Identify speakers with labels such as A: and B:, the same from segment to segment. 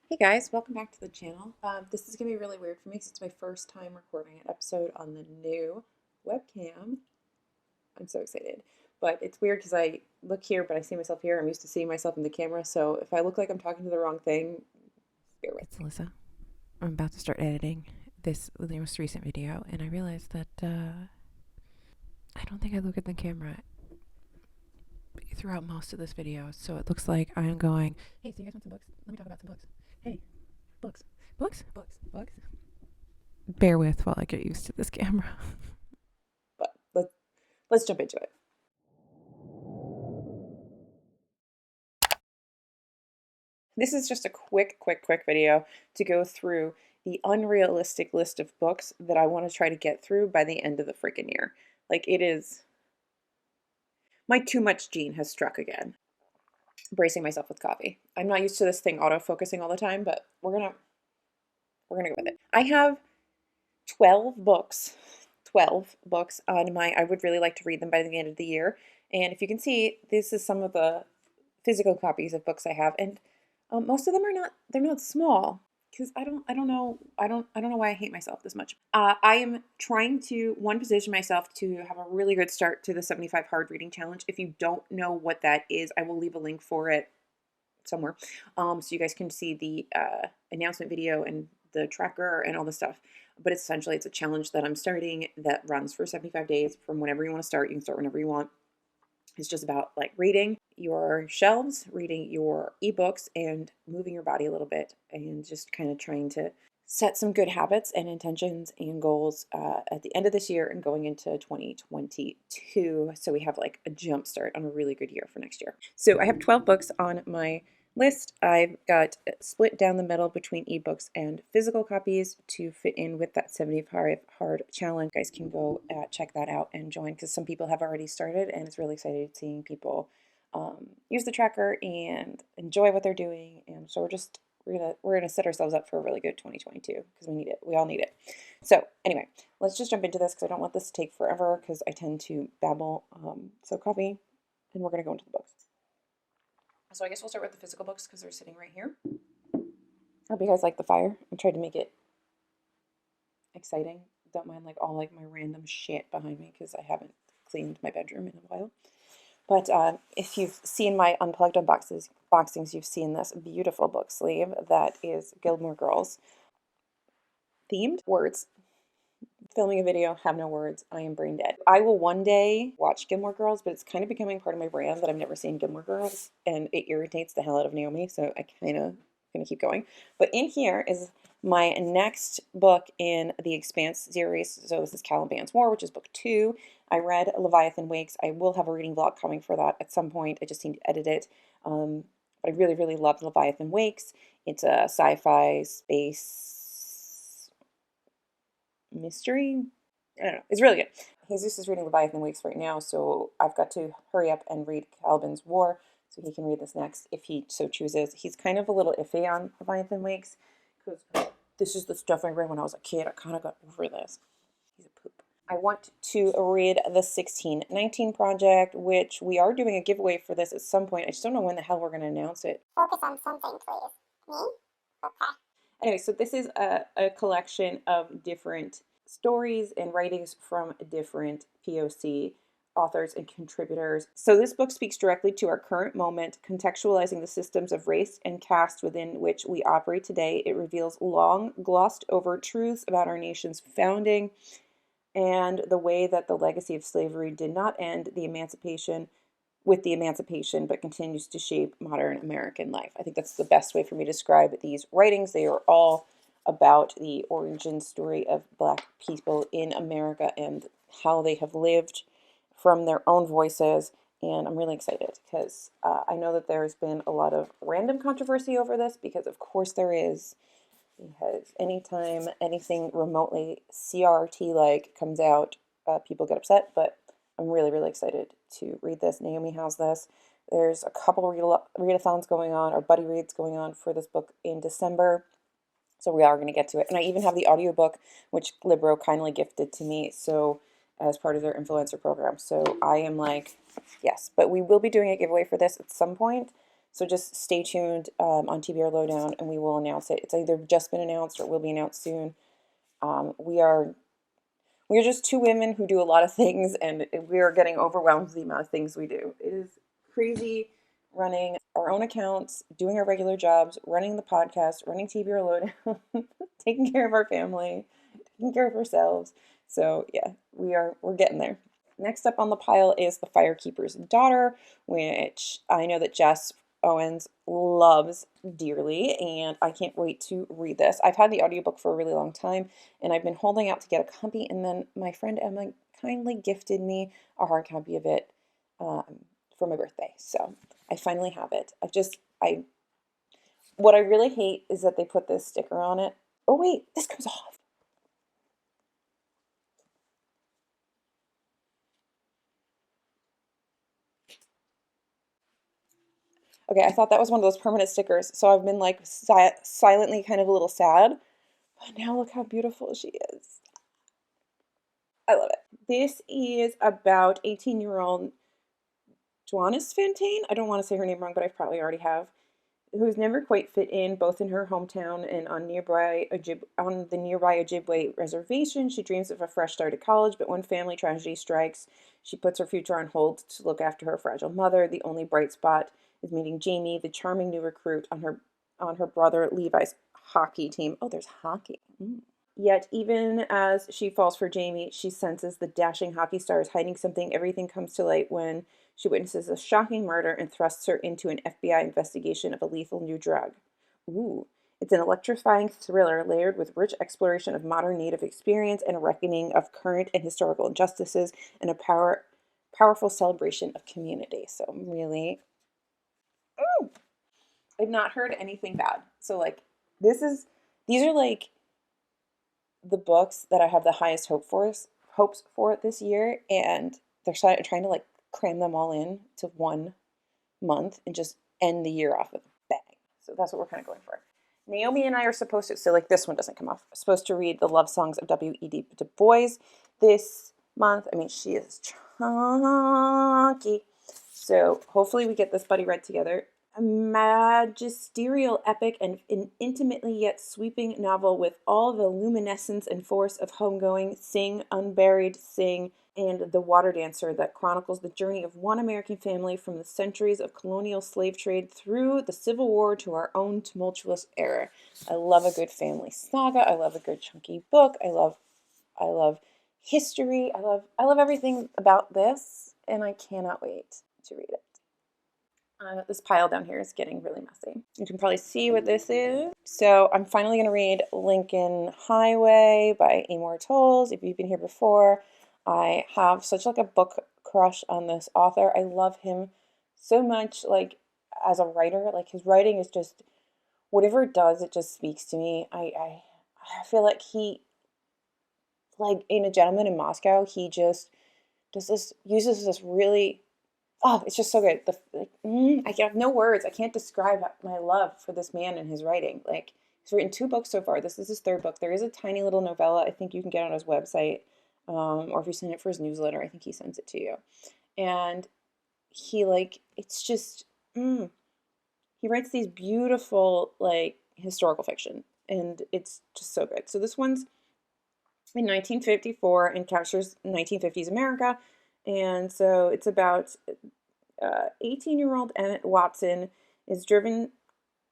A: Hey guys, welcome back to the channel. This is going to be really weird for me because it's my first time recording an episode on the new webcam. I'm so excited. But it's weird because I look here, but I see myself here. I'm used to seeing myself in the camera, so if I look like I'm talking to the wrong thing, bear with
B: It's Alyssa. I'm about to start editing the most recent video, and I realized that I don't think I look at the camera throughout most of this video, so it looks like I am going, hey, so you guys want some books? Let me talk about some books. Hey, books. Books? Books. Books. Bear with while I get used to this camera.
A: but let's jump into it. This is just a quick video to go through the unrealistic list of books that I want to try to get through by the end of the freaking year. Like, it is, my too much gene has struck again. Bracing myself with coffee. I'm not used to this thing auto-focusing all the time, but we're gonna go with it. I have 12 books. 12 books on my I would really like to read them by the end of the year. And if you can see, this is some of the physical copies of books I have, and most of them are not, they're not small because I don't know why I hate myself this much. I am trying to position myself to have a really good start to the 75 hard reading challenge. If you don't know what that is, I will leave a link for it somewhere, so you guys can see the announcement video and the tracker and all the stuff. But essentially, it's a challenge that I'm starting that runs for 75 days from whenever you want to start. You can start whenever you want. It's just about like reading your shelves, reading your ebooks, and moving your body a little bit, and just kind of trying to set some good habits and intentions and goals at the end of this year and going into 2022. So we have like a jump start on a really good year for next year. So I have 12 books on my list. I've got split down the middle between ebooks and physical copies to fit in with that 75 hard challenge. You guys can go check that out and join, because some people have already started, and it's really exciting seeing people use the tracker and enjoy what they're doing. And so we're gonna set ourselves up for a really good 2022 because we need it. We all need it. So anyway, let's just jump into this because I don't want this to take forever because I tend to babble. So coffee, and we're gonna go into the books. So I guess we'll start with the physical books because they're sitting right here. I hope you guys like the fire. I tried to make it exciting. Don't mind like all like my random shit behind me because I haven't cleaned my bedroom in a while. But if you've seen my unplugged unboxings, you've seen this beautiful book sleeve that is Gilmore Girls themed. Words. Filming a video, have no words. I am brain dead. I will one day watch Gilmore Girls, but it's kind of becoming part of my brand that I've never seen Gilmore Girls, and it irritates the hell out of Naomi, so I kind of gonna keep going. But in here is my next book in the Expanse series. So this is Caliban's War, which is book 2. I read Leviathan Wakes. I will have a reading vlog coming for that at some point. I just need to edit it. But I really, really love Leviathan Wakes. It's a sci-fi space mystery. I don't know. It's really good. Jesus is reading Leviathan Wakes right now, so I've got to hurry up and read Caliban's War so he can read this next if he so chooses. He's kind of a little iffy on Leviathan Wakes because this is the stuff I read when I was a kid. I kind of got over this. He's a poop. I want to read the 1619 Project, which we are doing a giveaway for this at some point. I just don't know when the hell we're going to announce it.
C: Focus on something, please. Me? Okay.
A: Anyway, so this is a collection of different stories and writings from different POC authors and contributors. So this book speaks directly to our current moment, contextualizing the systems of race and caste within which we operate today. It reveals long glossed over truths about our nation's founding and the way that the legacy of slavery did not end with the emancipation, but continues to shape modern American life. I think that's the best way for me to describe these writings. They are all about the origin story of Black people in America and how they have lived from their own voices. And I'm really excited because I know that there's been a lot of random controversy over this, because of course there is. Because anytime anything remotely CRT-like comes out, people get upset. But I'm really, really excited to read this. Naomi has this. There's a couple readathons going on, or buddy reads going on for this book in December. So we are going to get to it. And I even have the audiobook, which Libro kindly gifted to me, so as part of their influencer program. So I am like, yes. But we will be doing a giveaway for this at some point. So just stay tuned on TBR Lowdown, and we will announce it. It's either just been announced or it will be announced soon. We are just two women who do a lot of things, and we are getting overwhelmed with the amount of things we do. It is crazy running our own accounts, doing our regular jobs, running the podcast, running TBR Lowdown, taking care of our family, taking care of ourselves. So yeah, we're getting there. Next up on the pile is The Firekeeper's Daughter, which I know that Jess Owens loves dearly, and I can't wait to read this. I've had the audiobook for a really long time, and I've been holding out to get a copy, and then my friend Emma kindly gifted me a hard copy of it for my birthday. So I finally have it. What I really hate is that they put this sticker on it. Oh wait, this comes off. Okay, I thought that was one of those permanent stickers, so I've been like silently kind of a little sad. But now look how beautiful she is. I love it. This is about 18-year-old Joannis Fontaine. I don't want to say her name wrong, but I probably already have. Who's never quite fit in, both in her hometown and on the nearby Ojibwe reservation. She dreams of a fresh start at college, but when family tragedy strikes, she puts her future on hold to look after her fragile mother. The only bright spot is meeting Jamie, the charming new recruit on her brother Levi's hockey team. Oh, there's hockey. Yet, even as she falls for Jamie, she senses the dashing hockey star is hiding something. Everything comes to light when she witnesses a shocking murder and thrusts her into an FBI investigation of a lethal new drug. Ooh. It's an electrifying thriller layered with rich exploration of modern Native experience and a reckoning of current and historical injustices and a powerful celebration of community. So I'm really, ooh, I've not heard anything bad. So like these are like the books that I have the highest hopes for this year, and they're trying to like cram them all in to 1 month and just end the year off with a bang. So that's what we're kind of going for. Naomi and I are supposed to, so like this one doesn't come off, supposed to read The Love Songs of W.E.B. Du Bois this month. I mean, she is chunky. So hopefully we get this buddy read together. A magisterial epic and an intimately yet sweeping novel with all the luminescence and force of homegoing, Sing, Unburied, Sing, and The Water Dancer that chronicles the journey of one American family from the centuries of colonial slave trade through the Civil War to our own tumultuous era. I love a good family saga. I love a good chunky book. I love history. I love everything about this, and I cannot wait to read it. This pile down here is getting really messy. You can probably see what this is. So I'm finally going to read Lincoln Highway by Amor Towles. If you've been here before, I have such like a book crush on this author. I love him so much, like as a writer. Like his writing is just whatever it does, it just speaks to me. I feel like he, like in A Gentleman in Moscow, he just uses this really, oh, it's just so good. I have no words. I can't describe my love for this man and his writing. Like he's written 2 books so far. This is his 3rd book. There is a tiny little novella I think you can get on his website, or if you sign up for his newsletter, I think he sends it to you. And he like it's just he writes these beautiful like historical fiction, and it's just so good. So this one's in 1954 and captures 1950s America. And so it's about 18-year-old Emmett Watson is driven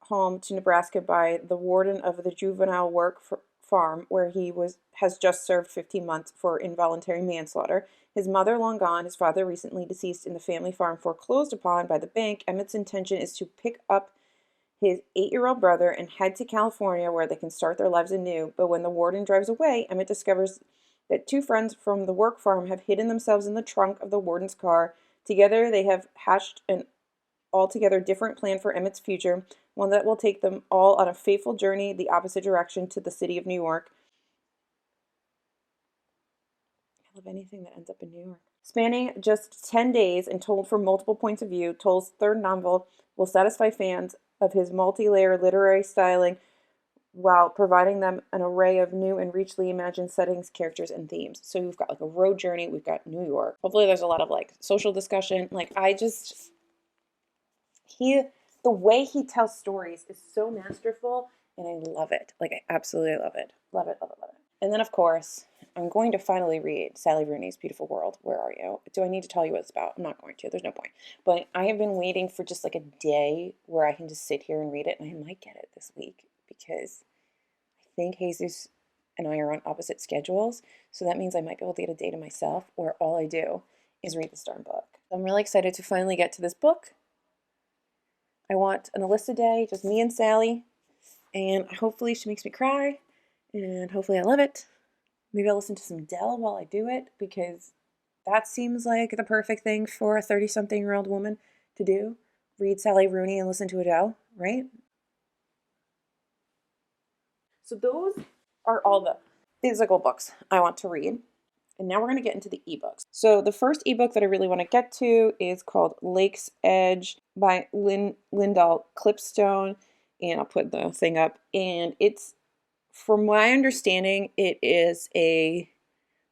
A: home to Nebraska by the warden of the juvenile work farm where he has just served 15 months for involuntary manslaughter. His mother long gone, his father recently deceased, and the family farm foreclosed upon by the bank. Emmett's intention is to pick up his 8-year-old brother and head to California where they can start their lives anew. But when the warden drives away, Emmett discovers that 2 friends from the work farm have hidden themselves in the trunk of the warden's car. Together, they have hatched an altogether different plan for Emmett's future, one that will take them all on a fateful journey the opposite direction to the city of New York. I love anything that ends up in New York. Spanning just 10 days and told from multiple points of view, Towles' 3rd novel will satisfy fans of his multi-layered literary styling while providing them an array of new and richly imagined settings, characters, and themes. So we've got like a road journey, we've got New York. Hopefully there's a lot of like social discussion. Like the the way he tells stories is so masterful, and I love it. Like, I absolutely love it. Love it, love it, love it. And then, of course, I'm going to finally read Sally Rooney's Beautiful World. Where are you? Do I need to tell you what it's about? I'm not going to. There's no point. But I have been waiting for just like a day where I can just sit here and read it, and I might get it this week because I think Jesus and I are on opposite schedules. So that means I might be able to get a day to myself where all I do is read this darn book. I'm really excited to finally get to this book. I want an Alyssa day, just me and Sally, and hopefully she makes me cry, and hopefully I love it. Maybe I'll listen to some Dell while I do it, because that seems like the perfect thing for a 30-something-year-old woman to do. Read Sally Rooney and listen to Adele, right? So those are all the physical books I want to read. And now we're going to get into the ebooks. So the first ebook that I really want to get to is called Lake's Edge by Lyndall Clipstone. And I'll put the thing up. And it's, from my understanding, it is a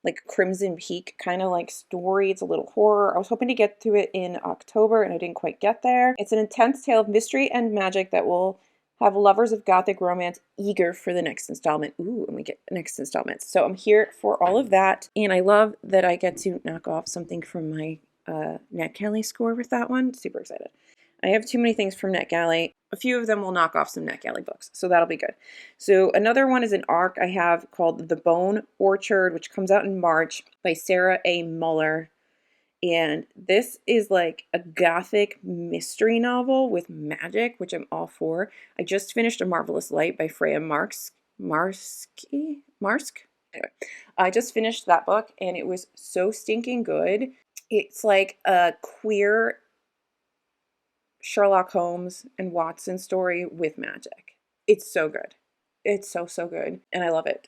A: like Crimson Peak kind of like story. It's a little horror. I was hoping to get to it in October and I didn't quite get there. It's an intense tale of mystery and magic that will have lovers of gothic romance eager for the next installment. Ooh, and we get next installment. So I'm here for all of that. And I love that I get to knock off something from my NetGalley score with that one. Super excited. I have too many things from NetGalley. A few of them will knock off some NetGalley books, so that'll be good. So another one is an ARC I have called The Bone Orchard, which comes out in March by Sarah A. Muller. And this is like a gothic mystery novel with magic, which I'm all for. I just finished A Marvelous Light by Freya Marsk. Anyway, I just finished that book and it was so stinking good. It's like a queer Sherlock Holmes and Watson story with magic. It's so good. It's so, so good. And I love it.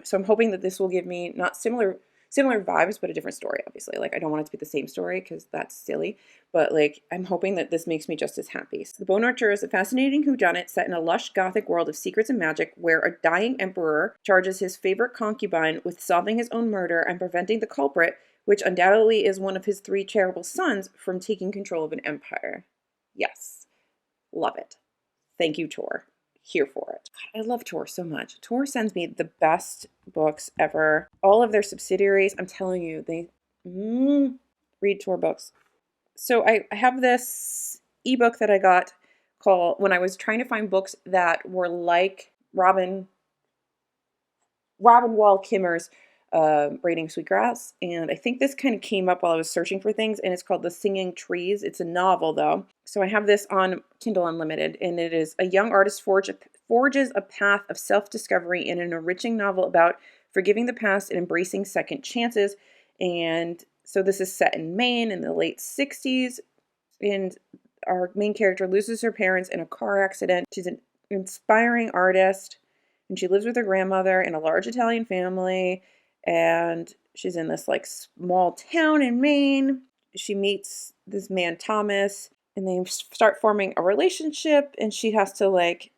A: So I'm hoping that this will give me not similar vibes, but a different story, obviously. Like, I don't want it to be the same story because that's silly. But, like, I'm hoping that this makes me just as happy. So The Bone Orchard is a fascinating whodunit set in a lush gothic world of secrets and magic where a dying emperor charges his favorite concubine with solving his own murder and preventing the culprit, which undoubtedly is one of his 3 terrible sons, from taking control of an empire. Yes. Love it. Thank you, Tor. Here for it. God, I love Tor so much. Tor sends me the best books ever. All of their subsidiaries, I'm telling you, they read Tor books. So I have this ebook that I got called, when I was trying to find books that were like Robin Wall Kimmer's Braiding Sweetgrass, and I think this kind of came up while I was searching for things, and it's called The Singing Trees. It's a novel, though. So I have this on Kindle Unlimited, and it is a young artist forges a path of self-discovery in an enriching novel about forgiving the past and embracing second chances. And so this is set in Maine in the late 60s, and our main character loses her parents in a car accident. She's an inspiring artist, and she lives with her grandmother in a large Italian family, and she's in this like small town in Maine. She meets this man, Thomas, and they start forming a relationship, and she has to like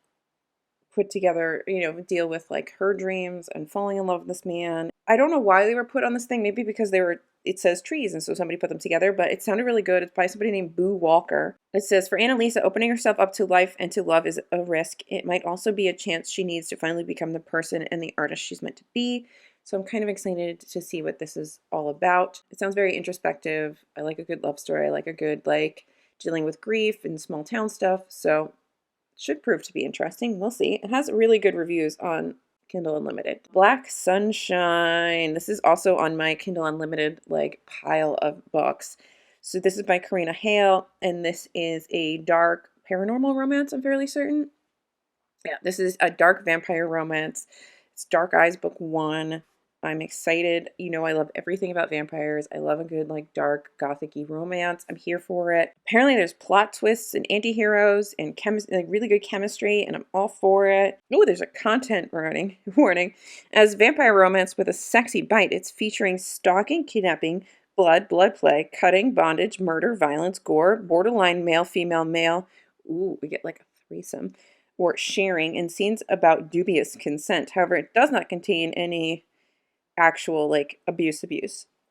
A: put together, deal with like her dreams and falling in love with this man. I don't know why they were put on this thing. Maybe because it says trees, and so somebody put them together, but it sounded really good. It's by somebody named Boo Walker. It says, for Annalisa, opening herself up to life and to love is a risk. It might also be a chance she needs to finally become the person and the artist she's meant to be. So I'm kind of excited to see what this is all about. It sounds very introspective. I like a good love story. I like a good, like, dealing with grief and small town stuff. So it should prove to be interesting. We'll see. It has really good reviews on Kindle Unlimited. Black Sunshine. This is also on my Kindle Unlimited, like, pile of books. So this is by Karina Hale, and this is a dark paranormal romance, I'm fairly certain. Yeah, this is a dark vampire romance. It's Dark Eyes Book 1. I'm excited. I love everything about vampires. I love a good, like, dark, gothic-y romance. I'm here for it. Apparently there's plot twists and anti-heroes and like really good chemistry, and I'm all for it. Oh, there's a content warning. As vampire romance with a sexy bite, it's featuring stalking, kidnapping, blood play, cutting, bondage, murder, violence, gore, borderline male-female male. Ooh, we get like a threesome. Or sharing, and scenes about dubious consent. However, it does not contain any actual like abuse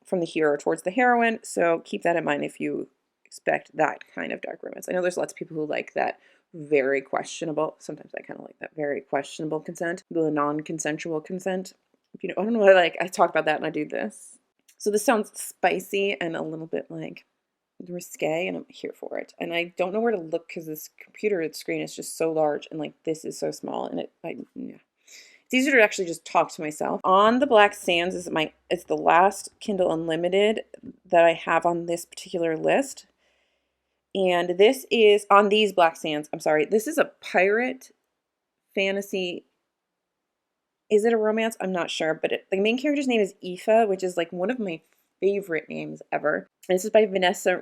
A: from the hero towards the heroine, so keep that in mind if you expect that kind of dark romance. I know there's lots of people who like that very questionable, sometimes I kind of like that very questionable consent, the non-consensual consent. You know, I don't know why, like, I talk about that and I do this. So this sounds spicy and a little bit like risque, and I'm here for it. And I don't know where to look because this computer screen is just so large, and like this is so small, and yeah. It's easier to actually just talk to myself. On the Black Sands it's the last Kindle Unlimited that I have on this particular list. And this is on these Black Sands. I'm sorry. This is a pirate fantasy. Is it a romance? I'm not sure, but the main character's name is Ifa, which is like one of my favorite names ever. And this is by Vanessa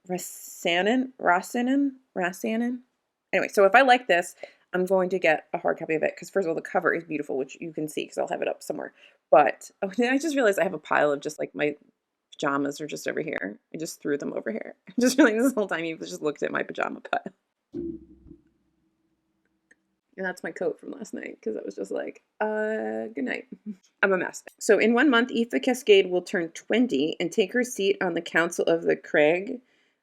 A: Rassanen. Anyway, so if I like this, I'm going to get a hard copy of it because, first of all, the cover is beautiful, which you can see because I'll have it up somewhere. But I just realized I have a pile of just like my pajamas are just over here. I just threw them over here. I just realized this whole time you just looked at my pajama pile. And that's my coat from last night because I was just like, good night. I'm a mess. So in 1 month, Ifa Cascade will turn 20 and take her seat on the Council of the Craig.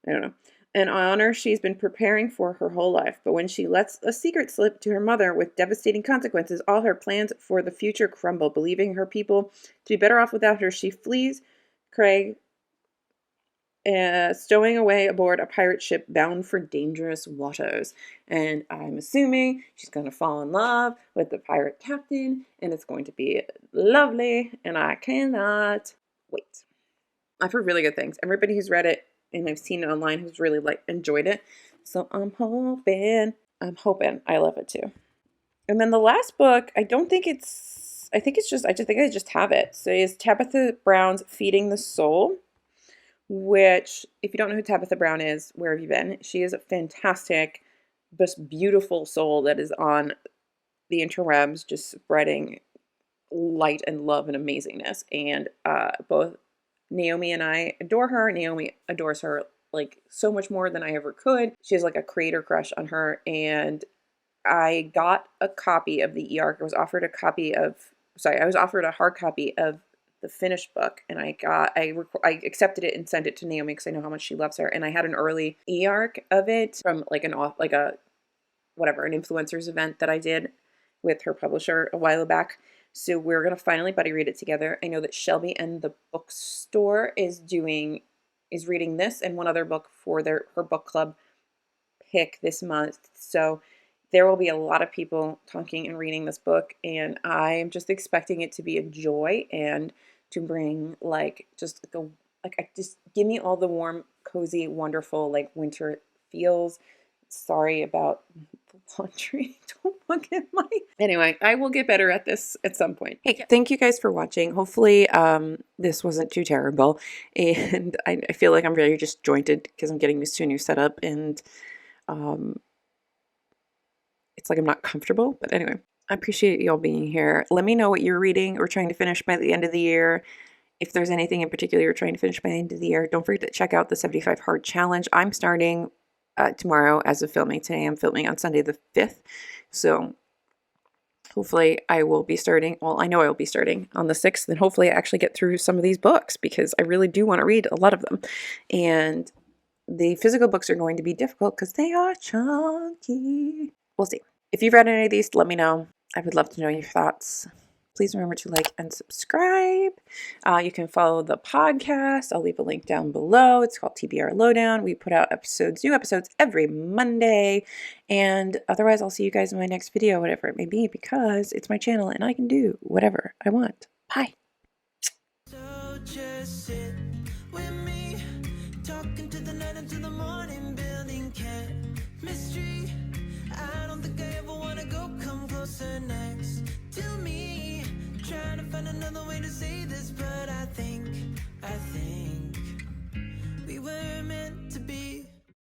A: I don't know. An honor she's been preparing for her whole life. But when she lets a secret slip to her mother with devastating consequences, all her plans for the future crumble. Believing her people to be better off without her, she flees Craig, stowing away aboard a pirate ship bound for dangerous waters. And I'm assuming she's going to fall in love with the pirate captain, and it's going to be lovely, and I cannot wait. I've heard really good things. Everybody who's read it and I've seen it online has really enjoyed it. So I'm hoping I love it too. And then the last book, I think I just have it. So it's Tabitha Brown's Feeding the Soul, which, if you don't know who Tabitha Brown is, where have you been? She is a fantastic, just beautiful soul that is on the interwebs, just spreading light and love and amazingness. And both Naomi and I adore her. Naomi adores her like so much more than I ever could. She has like a creator crush on her. And I got a copy of the e-arc. I was offered a hard copy of the finished book, and I accepted it and sent it to Naomi because I know how much she loves her. And I had an early e-arc of it from like an influencers event that I did with her publisher a while back. So we're gonna finally buddy read it together. I know that Shelby and the bookstore is reading this and one other book for her book club pick this month. So there will be a lot of people talking and reading this book, and I'm just expecting it to be a joy and to bring just give me all the warm, cozy, wonderful winter feels. Sorry about the laundry. Don't look at my... Anyway, I will get better at this at some point. Hey, thank you guys for watching. Hopefully this wasn't too terrible, and I feel like I'm very disjointed because I'm getting used to a new setup, and it's like I'm not comfortable. But anyway, I appreciate y'all being here. Let me know what you're reading or trying to finish by the end of the year. If there's anything in particular you're trying to finish by the end of the year, don't forget to check out the 75 Hard Challenge. I'm starting tomorrow as of filming. Today I'm filming on Sunday the 5th. So hopefully I will be starting, well, I know I will be starting on the 6th, and hopefully I actually get through some of these books because I really do want to read a lot of them. And the physical books are going to be difficult because they are chunky. We'll see. If you've read any of these, let me know. I would love to know your thoughts. Please remember to like and subscribe. You can follow the podcast. I'll leave a link down below. It's called TBR Lowdown. We put out new episodes every Monday. And otherwise, I'll see you guys in my next video, whatever it may be, because it's my channel and I can do whatever I want. Bye.
D: So just sit with me, talking to the night until the morning, building chemistry.